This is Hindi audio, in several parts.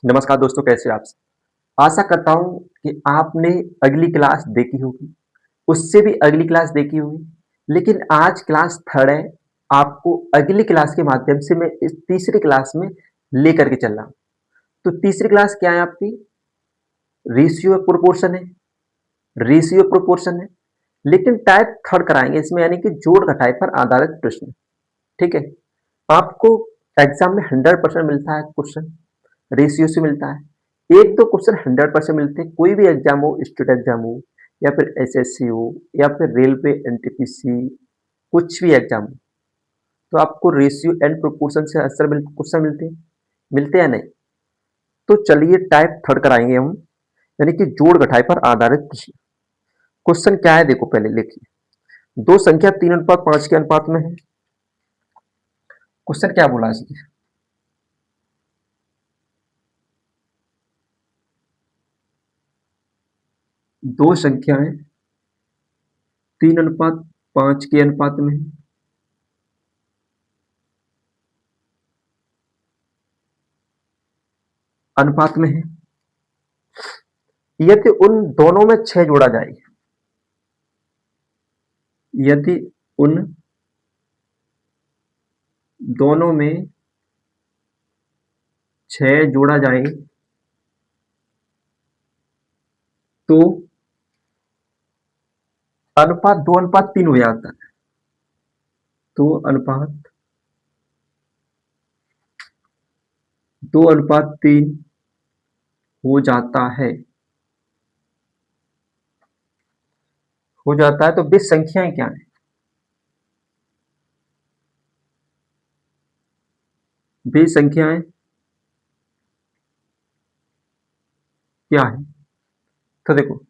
नमस्कार दोस्तों, कैसे हैं आप? आशा करता हूँ कि आपने अगली क्लास देखी होगी, उससे भी अगली क्लास देखी होगी, लेकिन आज क्लास 3rd है। आपको अगली क्लास के माध्यम से मैं इस तीसरी क्लास में लेकर के चल रहा हूँ। तो तीसरी क्लास क्या है आपकी? रेशियो प्रोपोर्शन है, रेशियो प्रोपोर्शन है, लेकिन टाइप 3rd कराएंगे इसमें, यानी कि जोड़ घटाई पर आधारित प्रश्न। ठीक है? आपको एग्जाम में 100% मिलता है क्वेश्चन, रेशियो से मिलता है। एक दो क्वेश्चन 100% मिलते हैं, कोई भी एग्जाम हो, स्टेट एग्जाम हो या फिर एसएससी हो या फिर रेलवे एनटीपीसी, कुछ भी एग्जाम हो, तो आपको रेशियो एंड प्रोपोर्शन से आंसर क्वेश्चन मिलते हैं नहीं। तो चलिए टाइप 3rd कराएंगे हम, यानी कि जोड़ घटाई पर आधारित प्रश्न। क्वेश्चन क्या है देखो, पहले लिखिए। दो संख्या 3:5 के अनुपात में है। क्वेश्चन क्या बोला इसमें? दो संख्याएं 3:5 के अनुपात में है। अनुपात में है, यदि उन दोनों में 6 जोड़ा जाए, यदि उन दोनों में 6 जोड़ा जाए तो अनुपात 2:3 हो जाता है। तो अनुपात 2:3 हो जाता है, तो वे संख्याएं क्या है? वे संख्याएं क्या है? तो देखो,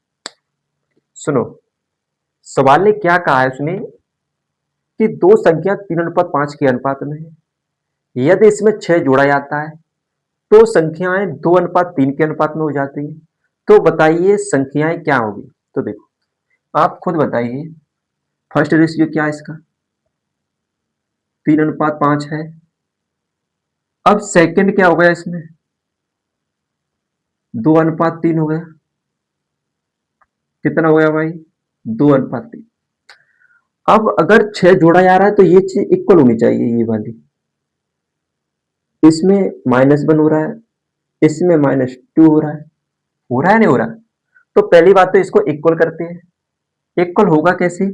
सुनो, सवाल ने क्या कहा है उसने कि दो संख्या 3:5 के अनुपात में है, यदि इसमें 6 जोड़ा जाता है तो संख्याएं 2:3 के अनुपात में हो जाती है। तो बताइए संख्याएं क्या होगी? तो देखो, आप खुद बताइए, फर्स्ट रेशियो क्या है इसका? 3:5 है। अब सेकंड क्या हो गया इसमें? 2:3 हो गया। कितना हो गया भाई? 2:3। अब अगर 6 जोड़ा जा रहा है तो ये चीज इक्वल होनी चाहिए, ये वाली। इसमें -1 हो रहा है, इसमें -2 हो रहा है। हो रहा है नहीं हो रहा? तो पहली बात तो इसको इक्वल करते हैं। इक्वल होगा कैसे?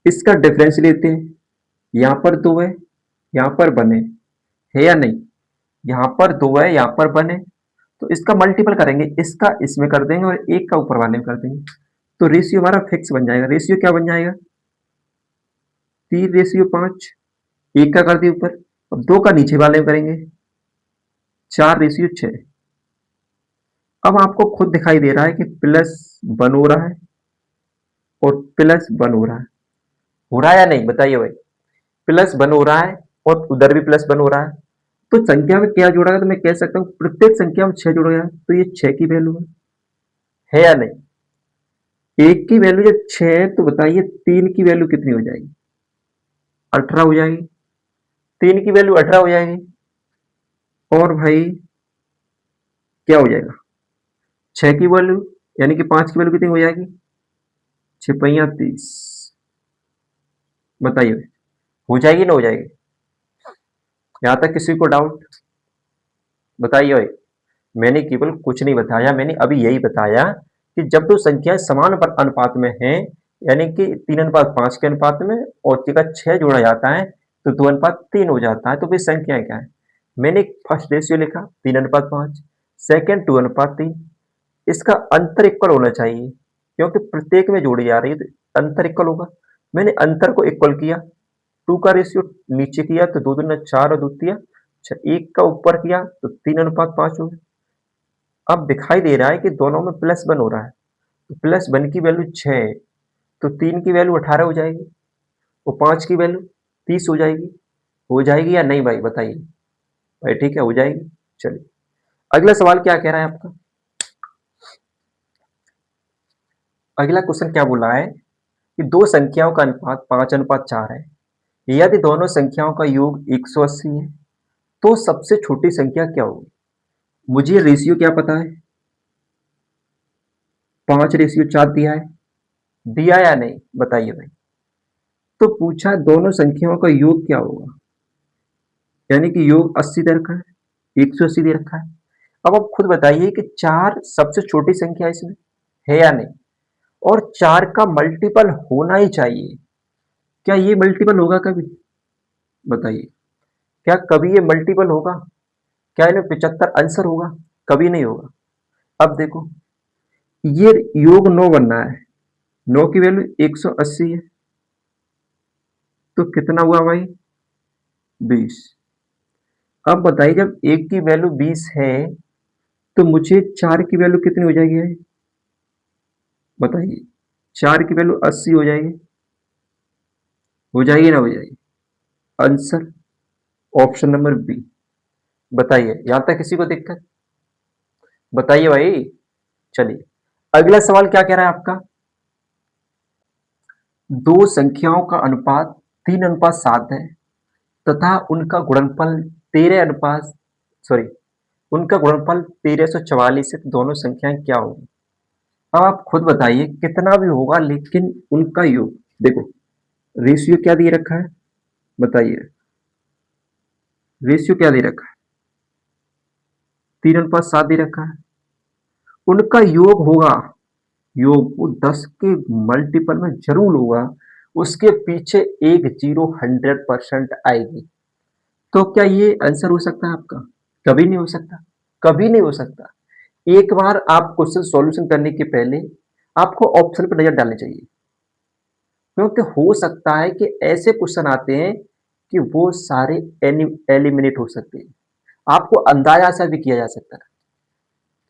इसका डिफरेंस लेते हैं। यहाँ पर 2 है, यहाँ पर 1 है या नहीं? यहाँ पर 2 है, यहाँ पर 1 है, तो इसका मल्टीपल करेंगे, इसका इसमें कर देंगे और एक का ऊपर वाले में कर देंगे। तो रेशियो हमारा फिक्स बन जाएगा। रेशियो क्या बन जाएगा? 3:5। एक का कर दिए ऊपर, अब 2 का नीचे वाले में करेंगे, 4:6। अब आपको खुद दिखाई दे रहा है कि +1 हो रहा है और +1 हो रहा है। हो रहा है या नहीं बताइए भाई? +1 हो रहा है और उधर भी +1 हो रहा है। तो संख्या में क्या जोड़ा गया? तो मैं कह सकता हूँ प्रत्येक संख्या में 6 जोड़ा गया, तो ये 6 की वैल्यू है या नहीं? एक की वैल्यू जब 6 है तो बताइए 3 की वैल्यू कितनी हो जाएगी? 18 हो जाएगी। 3 की वैल्यू 18 हो जाएगी। और भाई क्या हो जाएगा? 6 की वैल्यू, यानी कि 5 की वैल्यू कितनी हो जाएगी? 6 × 30। बताइए, हो जाएगी ना हो जाएगी? यहाँ तक किसी को डाउट? बताइए भाई। मैंने केवल कुछ नहीं बताया, मैंने अभी यही बताया कि जब दो संख्याएं समान अनुपात में हैं, यानी कि 3:5 के अनुपात में, और का 6 जोड़ा जाता है तो 2:3 हो जाता है, तो वे संख्याएं क्या है? मैंने फर्स्ट रेशियो लिखा 3:5, सेकेंड 2:3। इसका अंतर इक्वल होना चाहिए, क्योंकि प्रत्येक में जोड़ी जा रही है तो अंतर इक्वल होगा। मैंने अंतर को इक्वल किया, 2 का रेशियो नीचे किया तो 2 दूना 4 और 2 तिया 6, 1 का ऊपर किया तो 3:5 हो गया। अब दिखाई दे रहा है कि दोनों में +1 हो रहा है, तो +1 की वैल्यू 6 है, तो 3 की वैल्यू 18 हो जाएगी और 5 की वैल्यू 30 हो जाएगी। हो जाएगी या नहीं भाई बताइए? भाई ठीक है, हो जाएगी। चलिए, अगला सवाल क्या कह रहा है आपका? अगला क्वेश्चन क्या बोला है कि दो संख्याओं का अनुपात 5:4 है, यदि दोनों संख्याओं का योग 180 है तो सबसे छोटी संख्या क्या होगी? मुझे रेशियो क्या पता है, 5:4 दिया है, दिया या नहीं बताइए भाई। तो पूछा दोनों संख्याओं का योग क्या होगा, यानी कि योग 80 दे रखा है, 180 दे रखा है। अब आप खुद बताइए कि 4 सबसे छोटी संख्या है इसमें, है या नहीं, और 4 का मल्टीपल होना ही चाहिए। क्या ये मल्टीपल होगा कभी, बताइए, क्या कभी ये मल्टीपल होगा, क्या इनमें 75 आंसर होगा, कभी नहीं होगा। अब देखो, ये योग 9 बनना है, 9 की वैल्यू 180 है, तो कितना हुआ भाई, 20। अब बताइए जब एक की वैल्यू 20 है तो मुझे 4 की वैल्यू कितनी हो जाएगी भाई, बताइए, 4 की वैल्यू 80 हो जाएगी ना हो जाएगी। Answer option number B. बताइए यहां तक किसी को दिक्कत, बताइए भाई। चलिए अगला सवाल क्या कह रहा है आपका, दो संख्याओं का अनुपात 3:7 है तथा उनका गुणनफल 13 सॉरी उनका गुणनफल 1344 है, तो दोनों संख्याएं क्या होगी। अब आप खुद बताइए कितना भी होगा, लेकिन उनका योग देखो, रेशियो क्या दे रखा है, बताइए, रेशियो क्या दे रखा है, 3:7 दे रखा है। उनका योग होगा, योग वो 10 के मल्टीपल में जरूर होगा, उसके पीछे एक जीरो 100% आएगी। तो क्या ये आंसर हो सकता है आपका, कभी नहीं हो सकता, कभी नहीं हो सकता। एक बार आप क्वेश्चन सॉल्यूशन करने के पहले आपको ऑप्शन पर नजर डालनी चाहिए, क्योंकि हो सकता है कि ऐसे क्वेश्चन आते हैं कि वो सारे एलिमिनेट हो सकते हैं, आपको अंदाजा सा भी किया जा सकता है।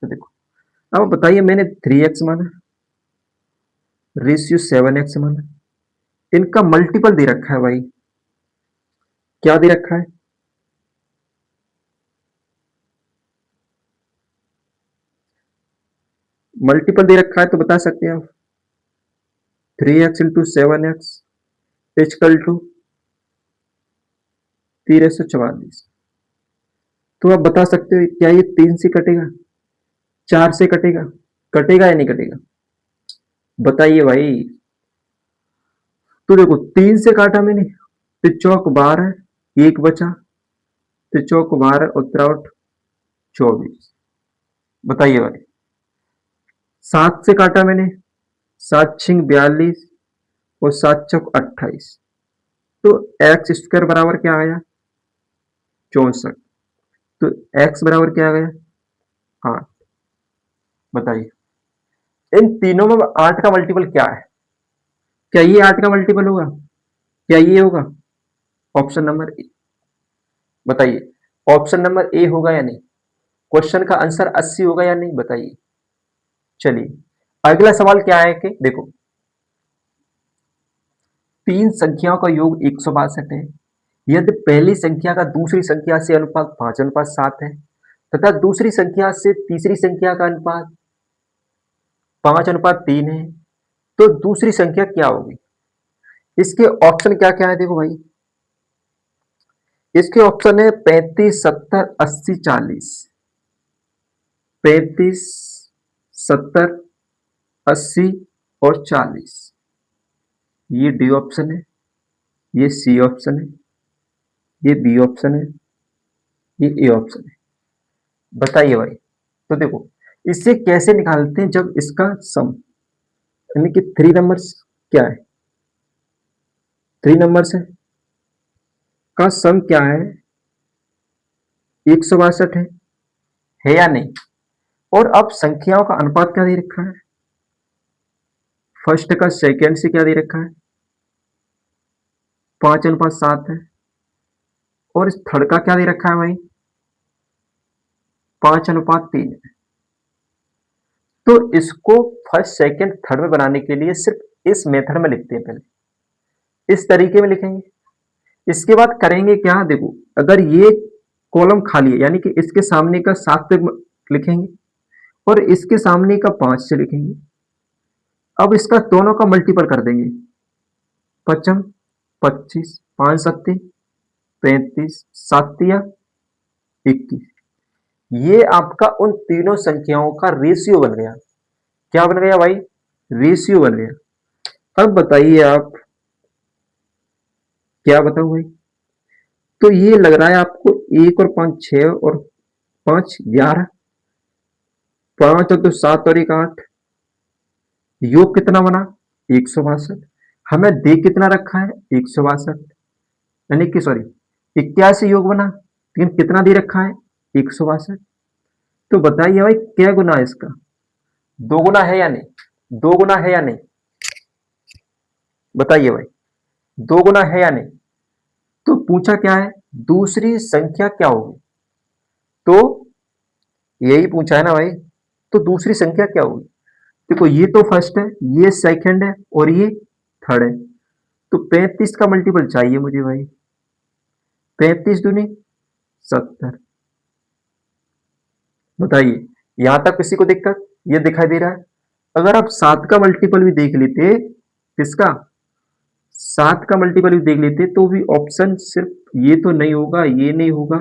तो देखो, अब बताइए, मैंने 3x माना, रेशियो 7x माना, इनका मल्टीपल दे रखा है भाई, क्या दे रखा है, मल्टीपल दे रखा है, तो बता सकते हैं आप, 3x into 7x is equal to 344। तो आप बता सकते हो क्या ये 3 से कटेगा, 4 से कटेगा, कटेगा या नहीं कटेगा, बताइए भाई। तो देखो 3 से काटा मैंने, तो चौक 12, एक बचा, तो चौक 12 उत्तराउट 24। बताइए भाई, 7 से काटा मैंने, 7 छिंग 42 और 7 चौक 28, तो एक्स स्क्वायर बराबर क्या आया, 64। तो एक्स बराबर क्या आ गया, 8। बताइए इन तीनों में 8 का मल्टीपल क्या है, क्या ये 8 का मल्टीपल होगा, क्या ये होगा, ऑप्शन नंबर ए। बताइए ऑप्शन नंबर ए होगा या नहीं, क्वेश्चन का आंसर 80 होगा या नहीं, बताइए। चलिए अगला सवाल क्या है कि देखो, तीन संख्याओं का योग 162 है, यदि पहली संख्या का दूसरी संख्या से अनुपात 5:7 है तथा दूसरी संख्या से तीसरी संख्या का अनुपात 5:3 है, तो दूसरी संख्या क्या होगी। इसके ऑप्शन क्या क्या है देखो भाई, इसके ऑप्शन है 35, 70, 80, 40। 35, 70, 80 और 40, ये डी ऑप्शन है, ये सी ऑप्शन है, ये बी ऑप्शन है, ये ए ऑप्शन है। बताइए भाई। तो देखो इससे कैसे निकालते हैं, जब इसका सम, यानी कि 3 नंबर्स क्या है, 3 नंबर्स का सम क्या है, 162 है या नहीं। और अब संख्याओं का अनुपात क्या दे रखा है, फर्स्ट का सेकेंड से क्या दे रखा है, 5:7 है, और इस थर्ड का क्या दे रखा है भाई, 5:3 है। तो इसको फर्स्ट सेकेंड थर्ड में बनाने के लिए सिर्फ इस मेथड में लिखते हैं, पहले इस तरीके में लिखेंगे। इसके बाद करेंगे क्या, देखो अगर ये कॉलम खाली है, यानी कि इसके सामने का 7 से लिखेंगे और इसके सामने का 5 से लिखेंगे। अब इसका दोनों का मल्टीपल कर देंगे, 55, 25, 5 सत्ते 35, 7 या 21। ये आपका उन तीनों संख्याओं का रेशियो बन गया। क्या बन गया भाई? रेशियो बन गया। अब बताइए आप, क्या बताऊं भाई? तो ये लग रहा है आपको, 1 और 5 6 और 5 11, 5 और 2 7 और 1 8, योग कितना बना? 162। हमें दे कितना रखा है? 162, यानी कि सॉरी 81 योग बना, लेकिन कितना दे रखा है? 162। तो बताइए भाई क्या गुना है इसका? दो गुना है या नहीं? दो गुना है या नहीं? बताइए भाई, दो गुना है या नहीं? तो पूछा क्या है? दूसरी संख्या क्या होगी? तो यही पूछा है ना भाई। तो दूसरी संख्या क्या होगी? देखो, ये तो फर्स्ट है, ये सेकंड है और ये थर्ड है। तो 35 का मल्टीपल चाहिए मुझे भाई। 35 दूनी 70। बताइए, यहां तक किसी को दिक्कत? ये दिखाई दे रहा है? अगर आप 7 का मल्टीपल भी देख लेते, किसका? 7 का मल्टीपल भी देख लेते तो भी ऑप्शन सिर्फ ये तो नहीं होगा, ये नहीं होगा,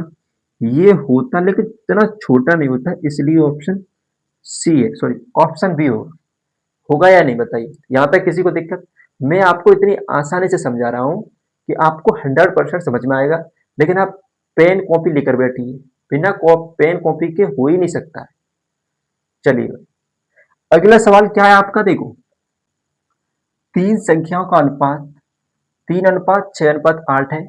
ये होता, लेकिन इतना छोटा नहीं होता, इसलिए ऑप्शन सी है, सॉरी ऑप्शन बी होगा। होगा या नहीं बताइए? यहां तक किसी को दिक्कत? मैं आपको इतनी आसानी से समझा रहा हूं कि आपको 100% समझ में आएगा, लेकिन आप पेन कॉपी लेकर बैठिए। बिना पेन कॉपी के हो ही नहीं सकता है। चलिए, अगला सवाल क्या है आपका? देखो, तीन संख्याओं का अनुपात 3:6:8 है।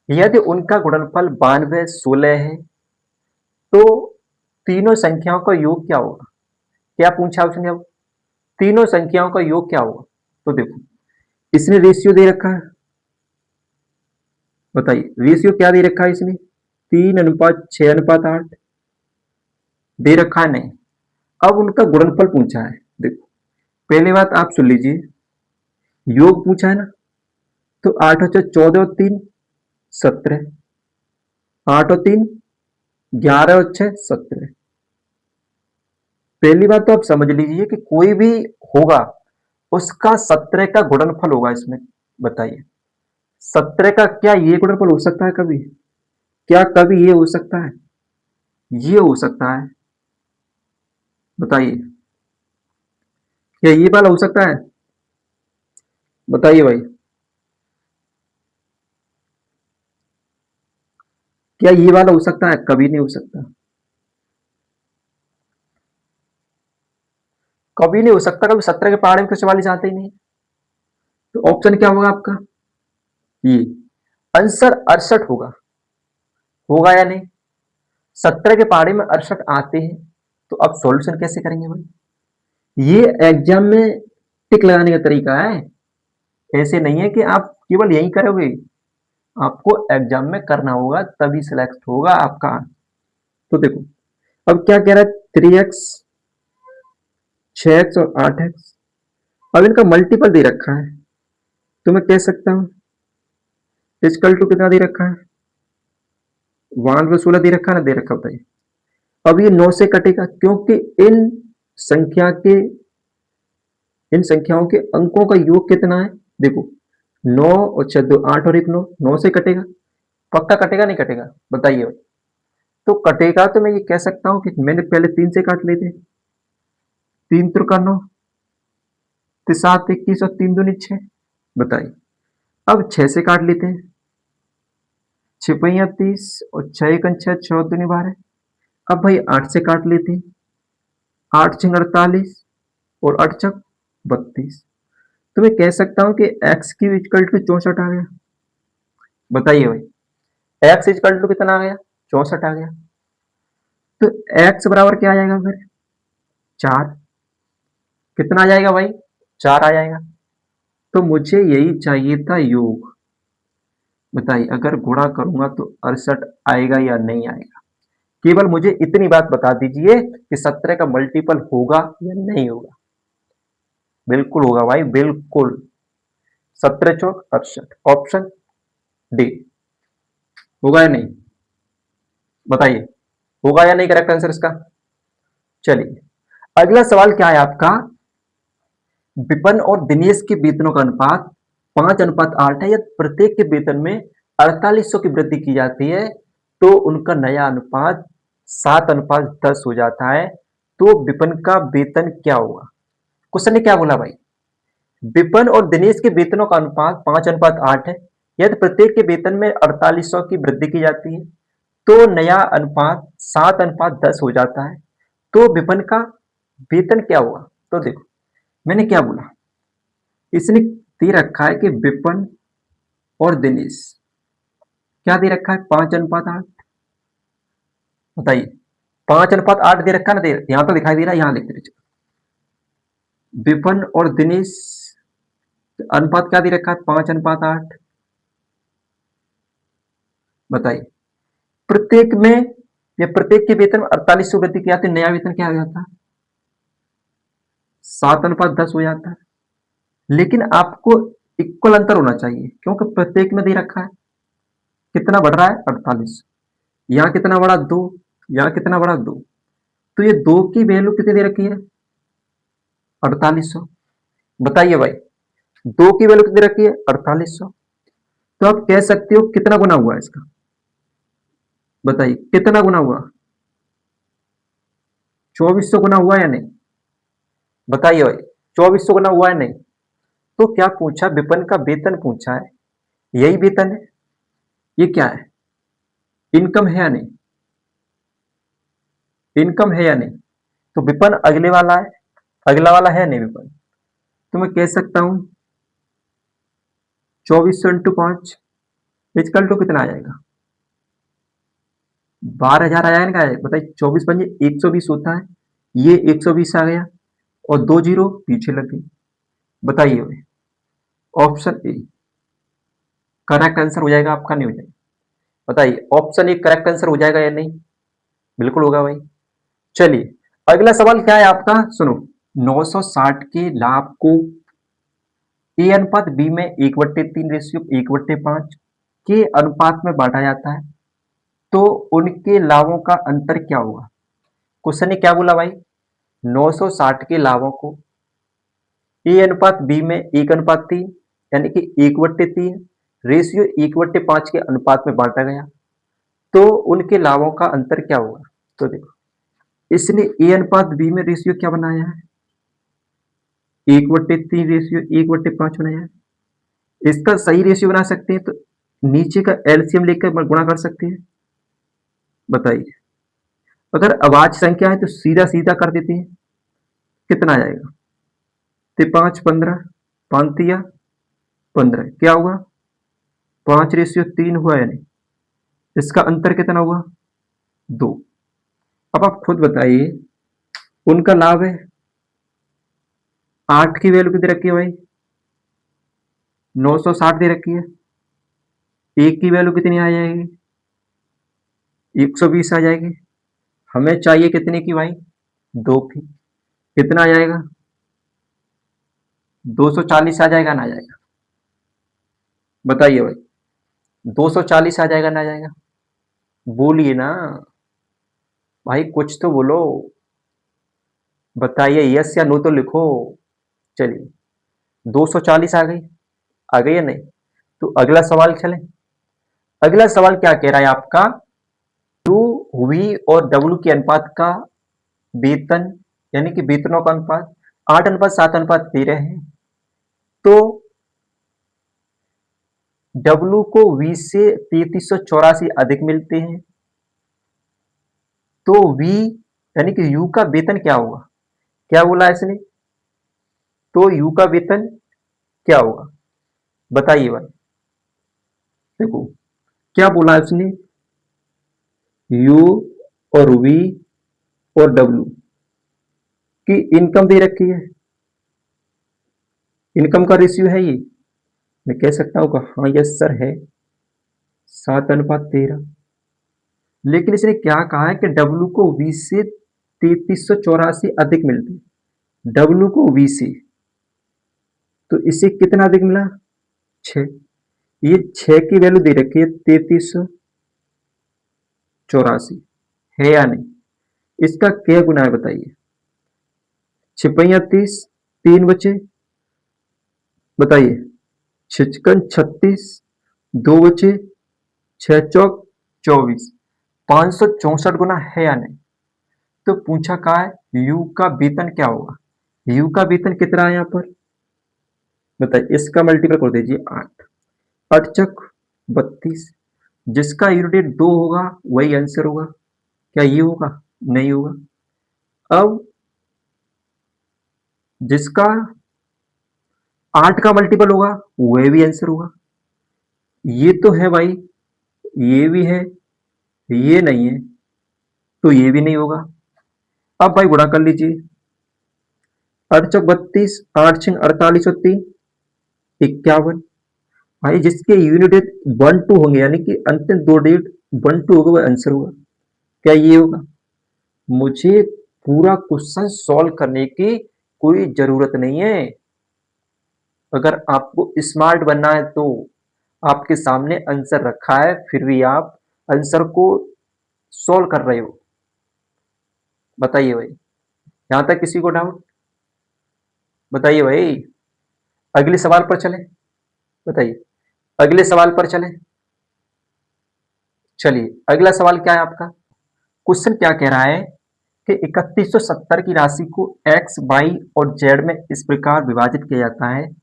यदि उनका गुणनफल 92:16 है, तो तीनों संख्याओं का योग क्या होगा? क्या पूछा उसने? अब तीनों संख्याओं का योग क्या होगा? तो देखो, इसने रेशियो दे रखा है। बताइए, रेशियो क्या दे रखा है इसने? 3:6:8 दे रखा है? नहीं। अब उनका गुणनफल पूछा है। देखो, पहली बात आप सुन लीजिए, योग पूछा है ना, तो 8 और 14 और 3 17, 8 और 3 11 और 6 17। पहली बात तो आप समझ लीजिए कि कोई भी होगा, उसका 17 का गुणनफल होगा इसमें। बताइए, 17 का क्या ये गुणनफल हो सकता है कभी? क्या कभी ये हो सकता है? ये हो सकता है? बताइए, क्या ये वाला हो सकता है? बताइए भाई, क्या ये वाला हो सकता है? कभी नहीं हो सकता। कभी नहीं हो सकता। कभी 17 के पहाड़े में कुछ वाली आते ही नहीं। तो ऑप्शन क्या होगा आपका? ये आंसर 68 होगा। होगा या नहीं? 17 के पहाड़े में 68 आते हैं। तो अब सॉल्यूशन कैसे करेंगे भाई? ये एग्जाम में टिक लगाने का तरीका है। ऐसे नहीं है कि आप केवल यही करोगे। आपको एग्जाम में करना होगा, तभी सिलेक्ट होगा आपका। तो देखो, अब क्या कह रहा है? 3x, 6x और 8x। अब इनका मल्टीपल दे रखा है, तो मैं कह सकता हूं इजकल टू कितना दे रखा है? 1/16 दे रखा है ना? दे रखा बताइए। अब ये 9 से कटेगा, क्योंकि संख्या के इन संख्याओं के अंकों का योग कितना है? देखो, 9 और 6 2 8 और 1 9, 9 से कटेगा। पक्का कटेगा नहीं कटेगा? बताइए। तो कटेगा तो मैं ये कह सकता हूं कि मैंने पहले 3 से काट लेते। 3 त्रिका 9, 7 21 और 3 दूनी 6। बताइए, अब 6 से काट लेते हैं। 6 पहिया 30 और 6 एकन 6, 6 दूनी 12। अब भाई 8 से काट लेते हैं। 8 छंग 48 और 8 छक 32। तो मैं कह सकता हूं कि x की इक्वल टू 64 आ गया। बताइए भाई, x इक्वल टू कितना आ गया? 64 आ गया। तो x बराबर क्या आ जाएगा फिर? 4। कितना आ जाएगा भाई? 4 आ जाएगा। तो मुझे यही चाहिए था, योग। बताइए, अगर गुणा करूंगा तो 68 आएगा या नहीं आएगा? केवल मुझे इतनी बात बता दीजिए कि 17 का मल्टीपल होगा या नहीं होगा? बिल्कुल होगा भाई, बिल्कुल। 17 चौक 68, ऑप्शन डी। होगा या नहीं? बताइए, होगा या नहीं करेक्ट आंसर इसका? चलिए, अगला सवाल क्या है आपका? विपन और दिनेश के वेतनों का अनुपात 5:8 है, या प्रत्येक के वेतन में 4800 की वृद्धि की जाती है, तो उनका नया अनुपात 7:10 हो जाता है, तो विपिन का वेतन क्या होगा? क्वेश्चन ने क्या बोला भाई? विपिन और दिनेश के वेतनों का अनुपात 5:8 है। यदि प्रत्येक के वेतन में 4800 की वृद्धि की जाती है, तो नया अनुपात 7:10 हो जाता है। तो विपिन का वेतन क्या हुआ? तो देखो, मैंने क्या बोला, इसने दे रखा है कि विपिन और दिनेश क्या दे रखा है? 5:8। बताइए, 5:8 दे रखा है ना? दे यहां तो दिखाई दे रहा है, यहां लिख दीजिए। विपिन और दिनेश अनुपात क्या दे रखा है? 5:8। बताइए, प्रत्येक में या प्रत्येक के वेतन में 4800 वृद्धि की जाती है, नया वेतन क्या हो जाता है? 7:10 हो जाता है। लेकिन आपको इक्वल अंतर होना चाहिए, क्योंकि प्रत्येक में दे रखा है कितना बढ़ रहा है? 48। यहाँ कितना बढ़ा? 2। यहाँ कितना बढ़ा? 2। तो ये 2 की वैल्यू कितनी दे रखी है? 4800। बताइए भाई, 2 की वैल्यू कितनी रखी है? 4800। तो आप कह सकते हो कितना गुना हुआ इसका? बताइए, कितना गुना हुआ? 2400 गुना हुआ या नहीं? बताइए भाई, 2400 गुना हुआ है नहीं? तो क्या पूछा? विपिन का वेतन पूछा है। यही वेतन है। ये क्या है? इनकम है या नहीं? इनकम है या नहीं? तो विपिन अगले वाला है, अगला वाला है नहीं विपिन। तो मैं कह सकता हूं 2400 इंटू 5 इजकल टू कितना आ जाएगा? 12,000 आ जाएगा। बताइए, 24 पंजे 120 होता है, ये 120 आ गया और 2 जीरो पीछे लग गई। बताइए भाई, ऑप्शन ए करेक्ट आंसर हो जाएगा आपका? नहीं हो जाएगा? बताइए, ऑप्शन ए करेक्ट आंसर हो जाएगा या नहीं? बिल्कुल होगा भाई। चलिए, अगला सवाल क्या है आपका? सुनो, 960 के लाभ को ए अनुपात बी में 1/3 रेशियो 1/5 के अनुपात में बांटा जाता है, तो उनके लाभों का अंतर क्या होगा? क्वेश्चन ने क्या बोला भाई? 960 के लाभों को ए अनुपात बी में 1/3 यानी कि 1/3 रेशियो 1/5 के अनुपात में बांटा गया, तो उनके लाभों का अंतर क्या होगा? तो देखो, इसने ए अनुपात बी में रेशियो क्या बनाया है? 1/3 रेशियो 1/5 बनाया है। इसका सही रेशियो बना सकते हैं तो नीचे का एलसीएम लेकर गुणा कर सकते हैं। बताइए, अगर अभाज्य संख्या है तो सीधा सीधा कर देते हैं, कितना आ जाएगा? 5 15, 5 तिया 15, क्या हुआ? 5/3 हुआ या नहीं? इसका अंतर कितना हुआ? 2। अब आप खुद बताइए, उनका लाभ है 8 की वैल्यू कितनी रखी है भाई? 960 दे रखी है। एक की वैल्यू कितनी आ जाएगी? 120 आ जाएगी। हमें चाहिए कितने की भाई? 2 की। कितना आ जाएगा? 240 आ जाएगा ना आ जाएगा? बताइए भाई, 240 आ जाएगा ना आ जाएगा? बोलिए ना भाई, कुछ तो बोलो। बताइए, यस या नो तो लिखो। चलिए, 240 आ गई? आ गई या नहीं? तो अगला सवाल चले। अगला सवाल क्या कह रहा है आपका? टू वी और डब्ल्यू के अनुपात का वेतन, यानी कि वेतनों का अनुपात 8:7:13 है, तो डब्ल्यू को वी से 3384 अधिक मिलते हैं, तो वी यानी कि यू का वेतन क्या होगा? क्या बोला इसने? तो यू का वेतन क्या होगा? बताइए भाई। देखो, क्या बोला इसने? यू और वी और डब्ल्यू की इनकम दे रखी है, इनकम का रेशियो है ये। मैं कह सकता हूँ कि हाँ यस सर है, 7:13। लेकिन इसने क्या कहा है कि डब्ल्यू को वी से 3384 अधिक मिलते हैं। डब्ल्यू को वी से, तो इसे कितना अधिक मिला? 6। ये 6 की वैल्यू दे रखी है 3384, है या नहीं? इसका क्या गुना है बताइए? 6 30, 3 बचे। बताइए, 6 36, 2 बचे, 6 चौक 24। 564 गुना है या नहीं। तो पूछा कहा है यू का वेतन क्या होगा। यू का वेतन कितना है यहाँ पर बताइए। इसका मल्टीपल कर दीजिए 8, 8 चक 32। जिसका यूनिट 2 होगा वही आंसर होगा। क्या ये होगा? नहीं होगा। अब जिसका 8 का मल्टीपल होगा वह भी आंसर होगा। ये तो है भाई, ये भी है, ये नहीं है, तो ये भी नहीं होगा। अब भाई गुणा कर लीजिए। 8 चौक 32, 8 छिंग 48 और 3 51। भाई जिसके यूनिट 1 2 होंगे यानी कि अंतिम दो डिजिट 1 2 होगा वह आंसर होगा। क्या ये होगा? मुझे पूरा क्वेश्चन सॉल्व करने की कोई जरूरत नहीं है। अगर आपको स्मार्ट बनना है तो आपके सामने आंसर रखा है, फिर भी आप आंसर को सॉल्व कर रहे हो। बताइए भाई, यहां तक किसी को डाउट? बताइए भाई, अगले सवाल पर चले। बताइए, अगले सवाल पर चले। चलिए, अगला सवाल क्या है आपका? क्वेश्चन क्या कह रहा है कि 3170 की राशि को एक्स, वाई और जेड में इस प्रकार विभाजित किया जाता है।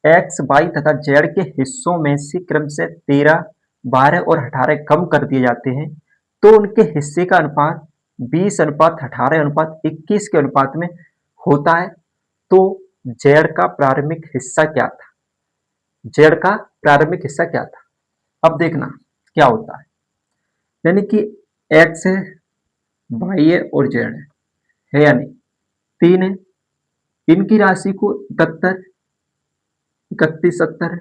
एक्स, वाई तथा जेड के हिस्सों में से क्रम से 13, 12 और 18 कम कर दिए जाते हैं, तो उनके हिस्से का अनुपात 20:18:21 के अनुपात में होता है। तो जेड का प्रारंभिक हिस्सा क्या था? जेड का प्रारंभिक हिस्सा क्या था? अब देखना क्या होता है। यानी कि एक्स है, वाई है और जेड है या नहीं? 3 है। इनकी राशि को 71, 31, 70 है।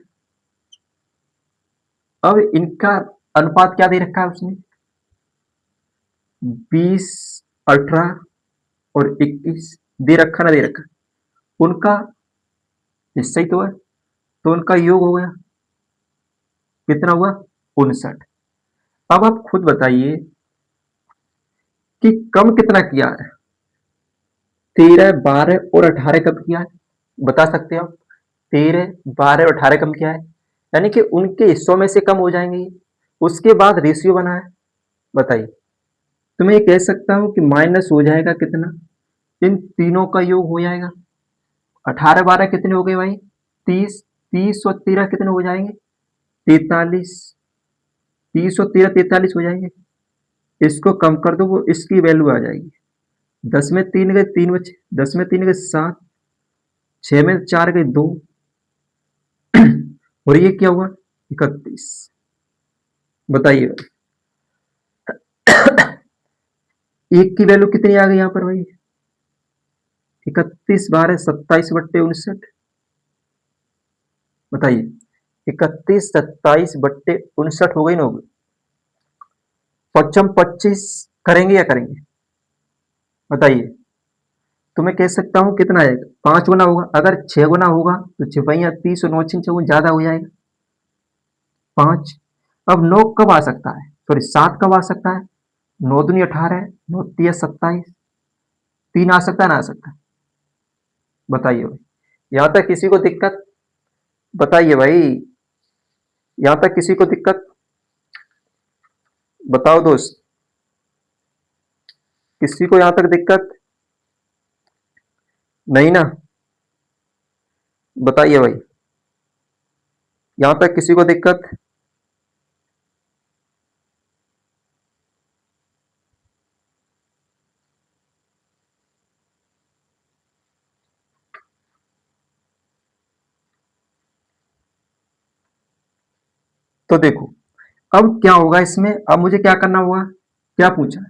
अब इनका अनुपात क्या दे रखा है उसने? 20, 18 और 21 दे रखा ना दे रखा? उनका हिस्सा ही तो है, तो उनका योग हो गया। कितना हुआ? 59। अब आप खुद बताइए कि कम कितना किया है? 13, 12 और 18 कम किया है। बता सकते हो आप? 13, 12 और 18 कम किया है, यानी कि उनके हिस्सों में से कम हो जाएंगे। उसके बाद रेशियो बना है। बताइए, तो मैं ये कह सकता हूं कि माइनस हो जाएगा कितना? इन तीनों का योग हो जाएगा। 18, 12 कितने हो गए भाई? 30। 30 और 13 कितने हो जाएंगे? 43। 30 और 13 43 हो जाएंगे। इसको कम कर दो, वो इसकी वैल्यू आ जाएगी। 10 में 3 गए 3 बचे, 10 में 3 गए 7, 6 में 4 गए 2 और ये क्या हुआ? 31। बताइए, एक की वैल्यू कितनी आ गई यहाँ पर भाई? 31 12 27/59। बताइए, 31 27/59 हो गई ना? होगी। पच्चम 25 करेंगे या करेंगे? बताइए, तो मैं कह सकता हूं कितना आएगा? 5 गुना होगा। अगर 6 गुना होगा तो छिपैया 30 और 9 ज्यादा हो जाएगा 5। अब 9 कब आ सकता है? सॉरी 7 कब आ सकता है? 9 दूनी 18, 9 तिया 27, 3 आ सकता है ना आ सकता है? बताइए भाई, यहां तक किसी को दिक्कत? बताइए भाई, यहां तक किसी को दिक्कत? बताओ दोस्त, किसी को यहां तक दिक्कत? नहीं ना? बताइए भाई, यहां तक किसी को दिक्कत? तो देखो, अब क्या होगा इसमें? अब मुझे क्या करना होगा? क्या पूछा?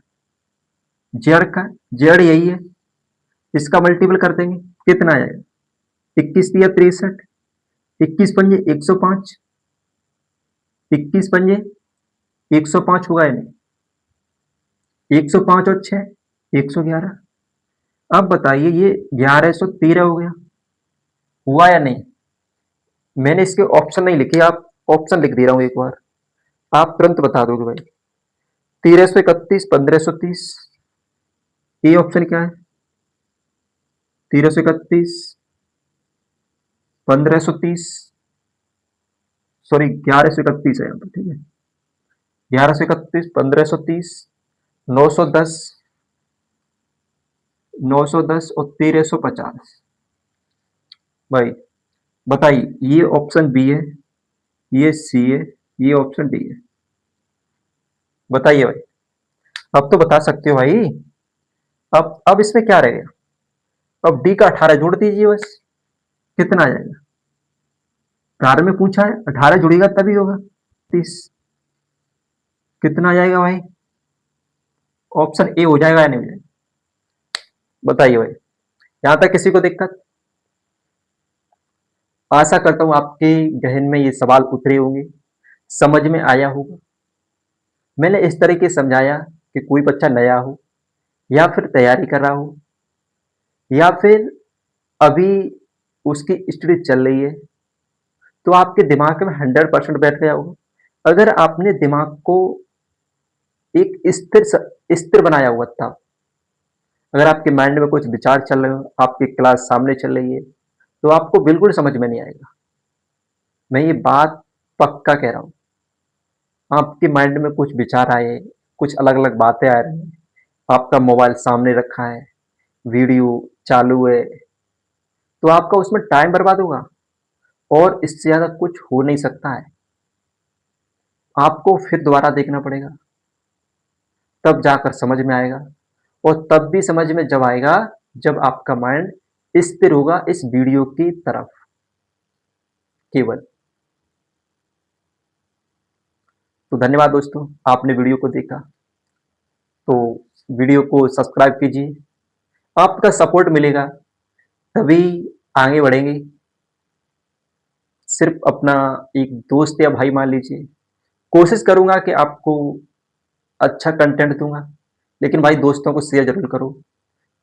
जेड का, जेड यही है, इसका मल्टीपल कर देंगे। कितना आएगा? 21 दिया 63, 21 पंजे 105, 21 पंजे 105 होगा या नहीं? 105 और 6 111। अब बताइए, ये 1113 हो गया, हुआ या नहीं? मैंने इसके ऑप्शन नहीं लिखे, आप ऑप्शन लिख दे रहा हूं एक बार, आप तुरंत बता दोगे भाई। 1331, 1530, ये ऑप्शन क्या है? 1331, 1530, सॉरी 1131 है यहाँ पर, ठीक है। 1131, 1530 910, 910 और 1350। भाई बताइए, ये ऑप्शन बी है, ये सी है, ये ऑप्शन डी है। बताइए भाई, अब तो बता सकते हो भाई। अब इसमें क्या रहेगा? अब डी का 18 जोड़ दीजिए बस। कितना आ जाएगा? 18 में पूछा है, 18 जुड़ेगा तभी होगा 30। कितना आ जाएगा भाई? ऑप्शन ए हो जाएगा या नहीं हो जाएगा? बताइए भाई, यहां तक किसी को दिक्कत? आशा करता हूं आपके जहन में ये सवाल उतरे होंगे, समझ में आया होगा। मैंने इस तरीके से समझाया कि कोई बच्चा नया हो, या फिर तैयारी कर रहा हो, या फिर अभी उसकी स्टडी चल रही है, तो आपके दिमाग में 100% बैठ गया होगा। अगर आपने दिमाग को एक स्थिर बनाया हुआ था, अगर आपके माइंड में कुछ विचार चल रहे हो, आपकी क्लास सामने चल रही है, तो आपको बिल्कुल समझ में नहीं आएगा। मैं ये बात पक्का कह रहा हूँ। आपके माइंड में कुछ विचार आए, कुछ अलग-अलग बातें आ रही हैं, आपका मोबाइल सामने रखा है, वीडियो चालू है, तो आपका उसमें टाइम बर्बाद होगा और इससे ज़्यादा कुछ हो नहीं सकता है। आपको फिर दोबारा देखना पड़ेगा, तब जाकर समझ में आएगा, और तब भी समझ में जब आएगा, जब आपका माइंड स्थिर होगा इस वीडियो की तरफ केवल। तो धन्यवाद दोस्तों, आपने वीडियो को देखा। तो वीडियो को सब्सक्राइब कीजिए, आपका सपोर्ट मिलेगा तभी आगे बढ़ेंगे। सिर्फ अपना एक दोस्त या भाई मान लीजिए, कोशिश करूंगा कि आपको अच्छा कंटेंट दूंगा, लेकिन भाई दोस्तों को शेयर जरूर करो,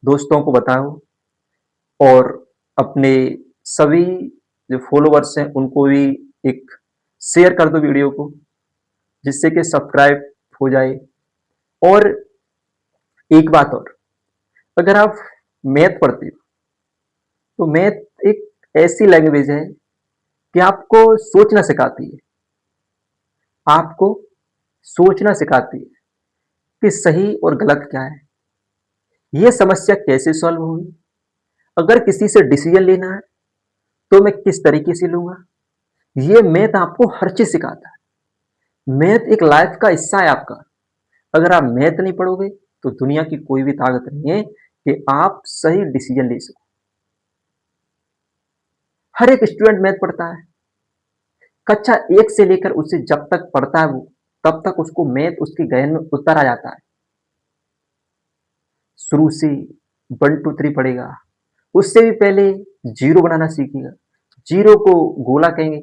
दोस्तों को बताओ, और अपने सभी जो फॉलोवर्स हैं उनको भी एक शेयर कर दो वीडियो को, जिससे कि सब्सक्राइब हो जाए। और एक बात और, अगर आप मैथ पढ़ते हो, तो मैथ एक ऐसी लैंग्वेज है कि आपको सोचना सिखाती है, आपको सोचना सिखाती है कि सही और गलत क्या है, ये समस्या कैसे सॉल्व होगी, अगर किसी से डिसीजन लेना है तो मैं किस तरीके से लूंगा। ये मैथ आपको हर चीज सिखाता है। मैथ एक लाइफ का हिस्सा है आपका। अगर आप मैथ नहीं पढ़ोगे तो दुनिया की कोई भी ताकत नहीं है कि आप सही डिसीजन ले सको। हर एक स्टूडेंट मैथ पढ़ता है, कक्षा 1 से लेकर उसे जब तक पढ़ता है वो, तब तक उसको मैथ उसके गहन में उतर आ जाता है। शुरू से 1 2 3 पढ़ेगा, उससे भी पहले जीरो बनाना सीखेगा। जीरो को गोला कहेंगे,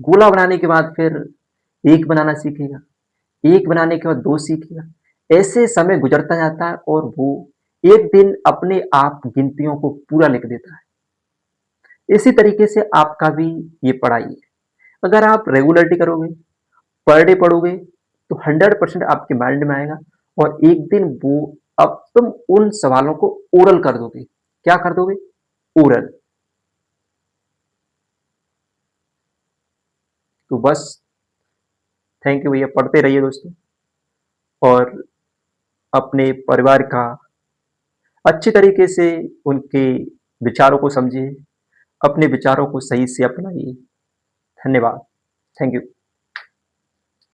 गोला बनाने के बाद फिर एक बनाना सीखेगा, एक बनाने के बाद दो सीखेगा। ऐसे समय गुजरता जाता है और वो एक दिन अपने आप गिनतियों को पूरा लिख देता है। इसी तरीके से आपका भी ये पढ़ाई है। अगर आप रेगुलरिटी करोगे, पर डे पढ़ोगे, तो 100% आपके माइंड में आएगा, और एक दिन वो, अब तुम उन सवालों को ओरल कर दोगे। क्या कर दोगे? ओरल। तो बस, थैंक यू भैया, पढ़ते रहिए दोस्तों, और अपने परिवार का अच्छी तरीके से उनके विचारों को समझिए, अपने विचारों को सही से अपनाइए। धन्यवाद। Thank you.